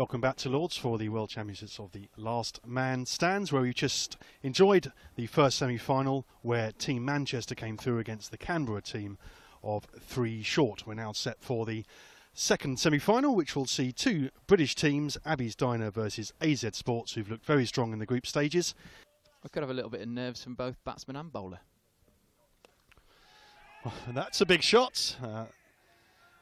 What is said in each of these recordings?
welcome back to Lords for the World Championships of the Last Man Stands, where we've just enjoyed the first semi-final where Team Manchester came through against the Canberra team of 3 short. We're now set for the second semi-final, which will see 2 British teams, Abby's Diner versus AZ Sports, who've looked very strong in the group stages. I could have a little bit of nerves from both batsman and bowler. Well, that's a big shot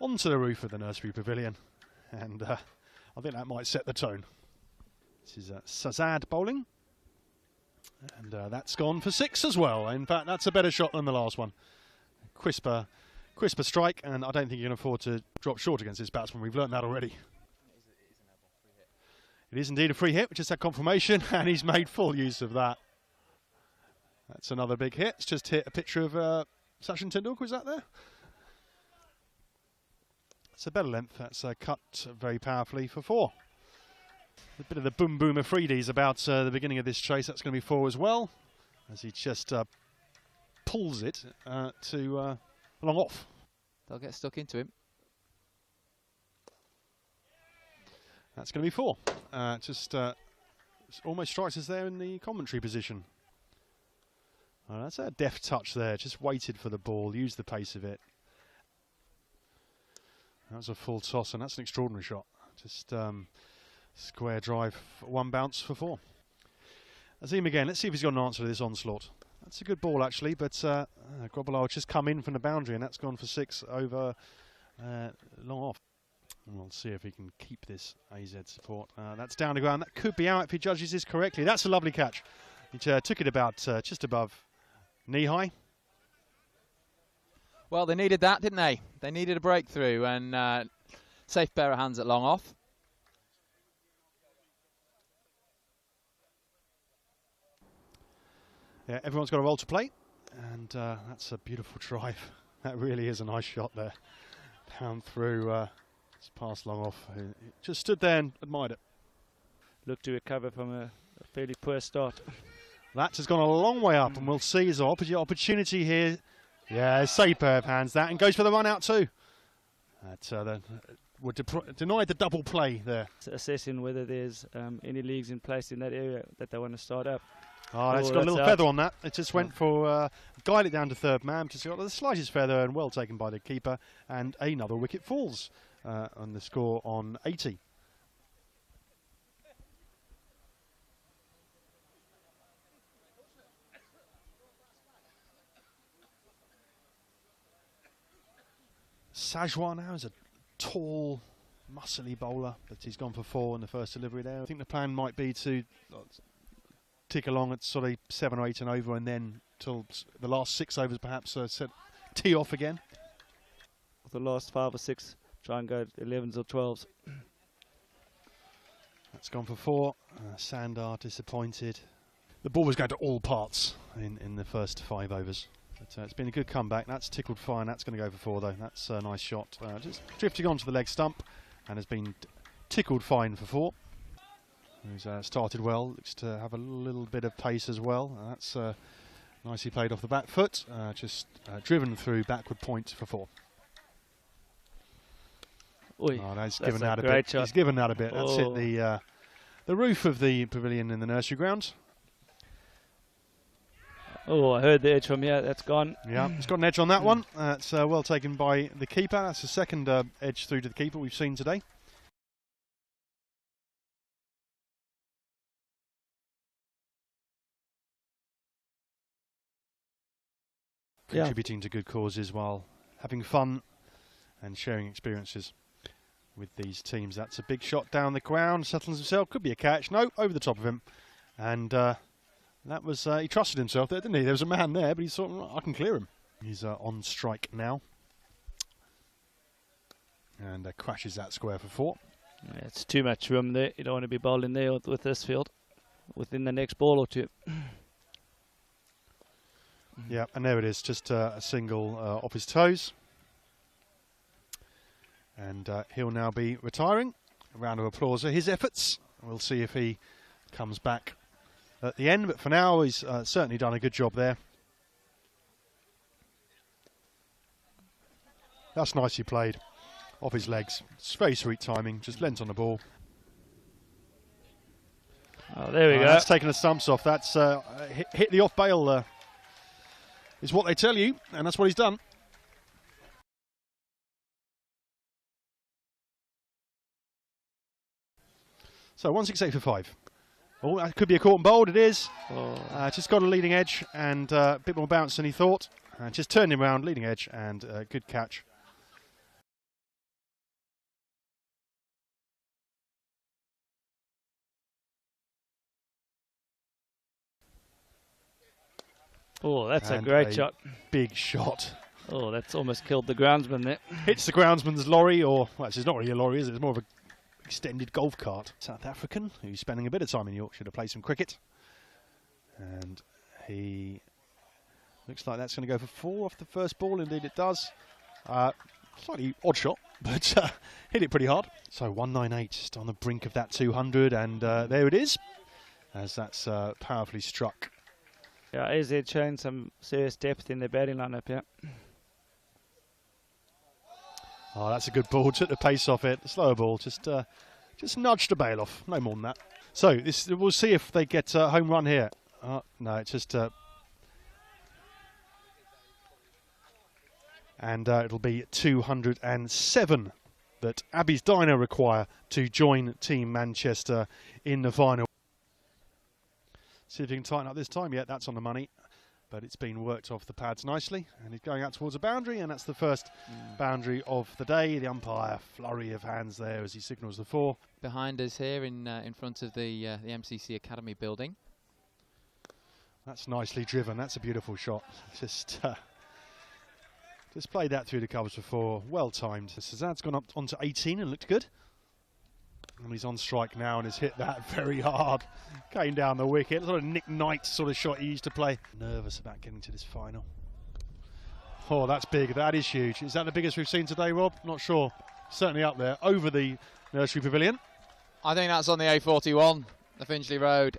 onto the roof of the Nursery Pavilion, and I think that might set the tone. This is Sazad bowling, and that's gone for 6 as well. In fact, that's a better shot than the last one. Crisper strike, and I don't think you can afford to drop short against this batsman. We've learned that already. It is indeed a free hit, which is that confirmation, and he's made full use of that. That's another big hit. It's just hit a picture of Sachin Tendulkar. Was that there? It's a better length. That's cut very powerfully for 4. A bit of the boom boom Afridi's about the beginning of this chase. That's going to be 4 as well, as he just pulls it to long off. They'll get stuck into him. That's going to be 4. Just almost strikes us there in the commentary position. That's a deft touch there. Just waited for the ball, used the pace of it. That was a full toss, and that's an extraordinary shot. Just square drive, 1 bounce for 4. Azim again. Let's see if he's got an answer to this onslaught. That's a good ball actually, but Grobbelaar has just come in from the boundary, and that's gone for 6 over long off. And we'll see if he can keep this AZ support. That's down the ground. That could be out if he judges this correctly. That's a lovely catch. He took it about just above knee high. Well, they needed that, didn't they? They needed a breakthrough, and safe pair of hands at long off. Yeah, everyone's got a role to play, and that's a beautiful drive. That really is a nice shot there. Down through, it's past long off. He just stood there and admired it. Looked to recover from a fairly poor start. That has gone a long way up, and we'll see his opportunity here. Yeah, safe pair of hands that, and goes for the run out too. That would deny the double play there. Assessing whether there's any leagues in place in that area that they want to start up. Oh, it's got a little feather on that. It just went for, guide it down to 3rd man. Just got the slightest feather, and well taken by the keeper. And another wicket falls on the score on 80. Sajwa now is a tall, muscly bowler, but he's gone for 4 in the first delivery there. I think the plan might be to tick along at sort of 7 or 8 and over, and then till the last 6 overs perhaps tee off again. The last 5 or 6, try and go 11s or 12s. That's gone for 4. Sandar disappointed. The ball was going to all parts in the first 5 overs. But it's been a good comeback. That's tickled fine. That's going to go for 4 though. That's a nice shot. Just drifting onto the leg stump, and has been tickled fine for 4. He's started well. Looks to have a little bit of pace as well. That's nicely played off the back foot. Just driven through backward point for 4. Oy, oh, that's given that a bit. Shot. He's given that a bit. That's hit the roof of the pavilion in the Nursery Ground. Oh, I heard the edge from here. That's gone. Yeah, it's got an edge on that one. It's well taken by the keeper. That's the second edge through to the keeper we've seen today. Contributing to good causes while having fun and sharing experiences with these teams. That's a big shot down the ground. Settles himself. Could be a catch. No, over the top of him. And that was, he trusted himself there, didn't he? There was a man there, but he thought, I can clear him. He's on strike now. And crashes that square for 4. Yeah, it's too much room there. You don't want to be bowling there with this field within the next ball or 2. Yeah, and there it is, just a single off his toes. And he'll now be retiring. A round of applause for his efforts. We'll see if he comes back at the end, but for now he's certainly done a good job there. That's nicely played. Off his legs. It's very sweet timing, just lent on the ball. Oh, there we go. That's taken the stumps off. That's hit the off bail, is what they tell you, and that's what he's done. So 168 for 5. Oh, that could be a caught and bowled. It is. Oh. Just got a leading edge and a bit more bounce than he thought. Just turned him around, leading edge, and good catch. Oh, that's a great shot. Big shot. Oh, that's almost killed the groundsman there. Hits the groundsman's lorry, or, well, it's not really a lorry, is it? It's more of an extended golf cart. South African, who's spending a bit of time in Yorkshire to play some cricket. And he looks like that's going to go for 4 off the first ball. Indeed it does. Slightly odd shot, but hit it pretty hard. So 198, just on the brink of that 200, and there it is, as that's powerfully struck. Yeah, AZ showing some serious depth in their batting lineup, yeah. Oh, that's a good ball. Took the pace off it. Slower ball, just nudged the bail off. No more than that. So we'll see if they get a home run here. No, it's just and it'll be 207 that Abbey's Diner require to join Team Manchester in the final. See if he can tighten up this time. Yeah, that's on the money, but it's been worked off the pads nicely, and he's going out towards a boundary, and that's the first boundary of the day. The umpire, flurry of hands there as he signals the 4. Behind us here in front of the MCC Academy building. That's nicely driven. That's a beautiful shot. Just played that through the covers before. Well timed. Sazad's gone up onto 18 and looked good. And he's on strike now and has hit that very hard. Came down the wicket. Sort of Nick Knight sort of shot he used to play. Nervous about getting to this final. Oh, that's big. That is huge. Is that the biggest we've seen today, Rob? Not sure. Certainly up there, over the Nursery Pavilion. I think that's on the A41, the Finchley Road.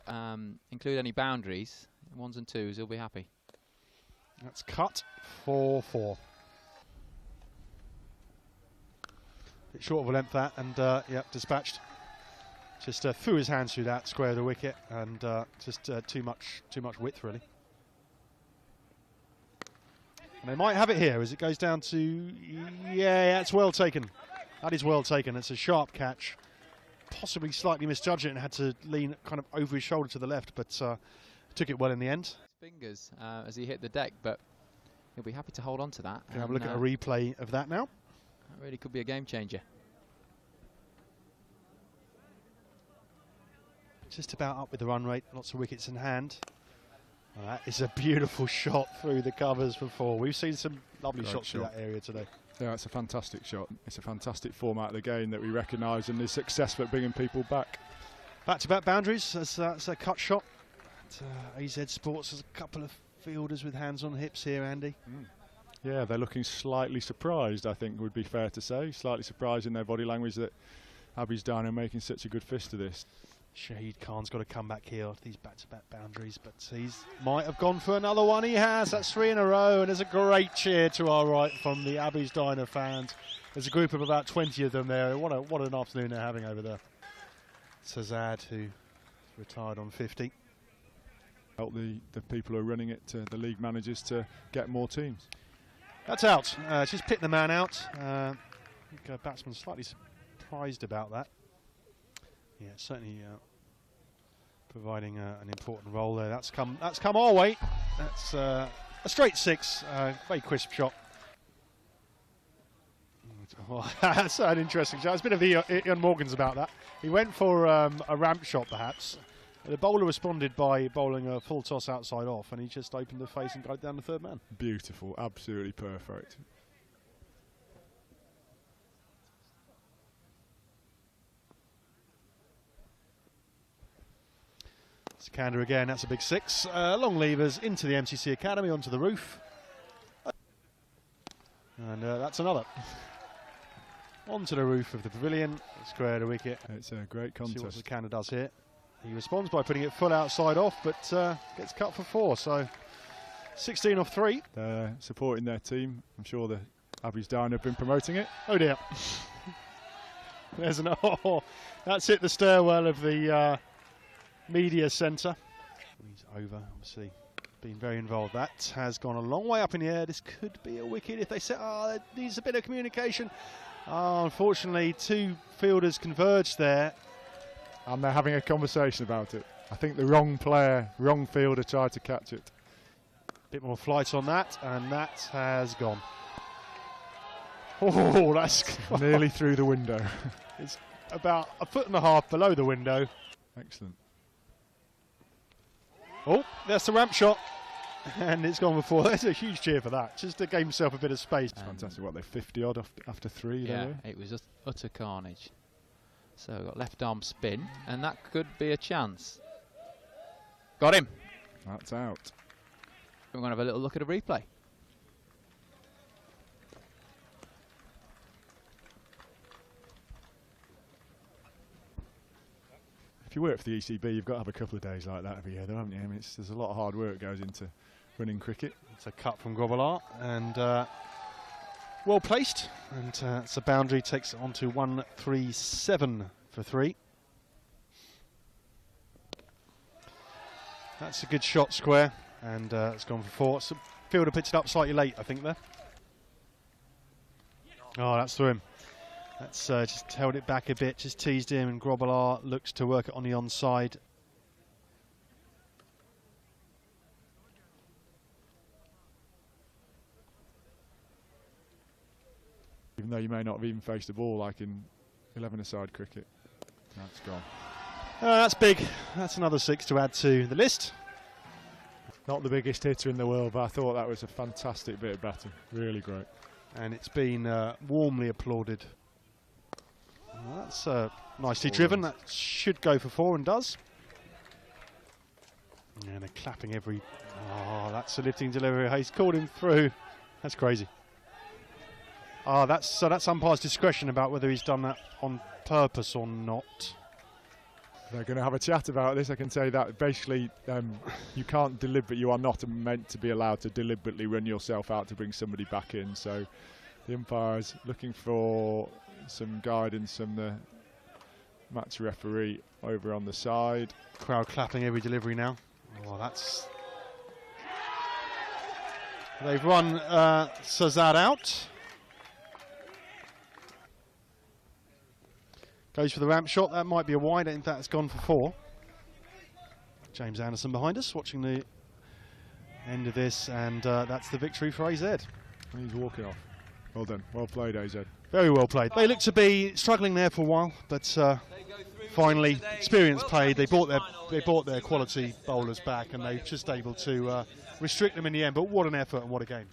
Include any boundaries, 1s and 2s, he'll be happy. That's cut for 4. Bit short of a length that, and yeah, dispatched. Just threw his hands through that, square of the wicket, and just too much width really. And they might have it here as it goes down to, yeah, that's well taken. That is well taken. It's a sharp catch. Possibly slightly misjudged it and had to lean kind of over his shoulder to the left, but took it well in the end. Fingers as he hit the deck, but he'll be happy to hold on to that. Can have a look at a replay of that now. That really could be a game changer. Just about up with the run rate, lots of wickets in hand. Well, that is a beautiful shot through the covers before. We've seen some lovely shots through that area today. Yeah, it's a fantastic shot. It's a fantastic format of the game that we recognise and is successful at bringing people back. Back-to-back boundaries, that's a cut shot. AZ Sports has a couple of fielders with hands on hips here, Andy. Yeah, they're looking slightly surprised, I think would be fair to say. Slightly surprised in their body language that Abbey's Diner making such a good fist of this. Shahid Khan's got to come back here after these back-to-back boundaries, but he might have gone for another one. He has. That's 3 in a row, and there's a great cheer to our right from the Abbey's Diner fans. There's a group of about 20 of them there. What an afternoon they're having over there. Sazad, who retired on 50. Help the people who are running it, the league managers, to get more teams. That's out. Just picked the man out. I think batsman slightly surprised about that. Yeah, certainly providing an important role there. That's come our way. That's a straight 6. Very crisp shot. Well, that's an interesting shot. It's a bit of Ian Morgan's about that. He went for a ramp shot, perhaps. The bowler responded by bowling a full toss outside off, and he just opened the face and got it down the third man. Beautiful, absolutely perfect. Sikander again, that's a big 6. Long levers into the MCC Academy, onto the roof. And that's another. Onto the roof of the pavilion, square the wicket. It's a great contest. See what Sikander does here. He responds by putting it full outside off, but gets cut for 4. So 16 off 3. They're supporting their team. I'm sure the Abbey's Diner have been promoting it. Oh dear. There's an that's hit the stairwell of the media centre. He's over, obviously been very involved. That has gone a long way up in the air. This could be a wicket if they say, there needs a bit of communication. Unfortunately, two fielders converged there. And they're having a conversation about it. I think the wrong player, wrong fielder tried to catch it. Bit more flight on that, and that has gone. Oh, that's nearly through the window. It's about a foot and a half below the window. Excellent. Oh, there's the ramp shot, and it's gone before. There's a huge cheer for that, just to give himself a bit of space. It's fantastic. What, they're 50 odd after 3? Yeah, it was just utter carnage. So we've got left arm spin, and that could be a chance. Got him. That's out. We're going to have a little look at a replay. If you work for the ECB, you've got to have a couple of days like that every year, though, haven't you? I mean, there's a lot of hard work goes into running cricket. It's a cut from Grobbelaar, and well placed. And it's a boundary, takes it on to 137 for 3. That's a good shot square, and it's gone for 4. So fielder pitched up slightly late, I think, there. Oh, that's through him. That's just held it back a bit, just teased him, and Grobbelaar looks to work it on the onside. Even though you may not have even faced the ball like in 11-a-side cricket. That's gone. That's big. That's another 6 to add to the list. Not the biggest hitter in the world, but I thought that was a fantastic bit of batting. Really great. And it's been warmly applauded. Well, that's nicely driven. That should go for 4 and does. And they're clapping every... Oh, that's a lifting delivery. He's called him through. That's crazy. Oh, that's umpire's discretion about whether he's done that on purpose or not. They're going to have a chat about this. I can say that basically you can't you are not meant to be allowed to deliberately run yourself out to bring somebody back in. So the umpire's looking for some guidance from the match referee over on the side. Crowd clapping every delivery now. Oh, that's... They've run Sazad out. Goes for the ramp shot. That might be a wide. In fact, it's gone for 4. James Anderson behind us, watching the end of this, and that's the victory for AZ. He's walking off. Well done. Well played, AZ. Very well played. They look to be struggling there for a while, but finally, experience paid. They brought their quality bowlers back, and they're just able to restrict them in the end. But what an effort and what a game.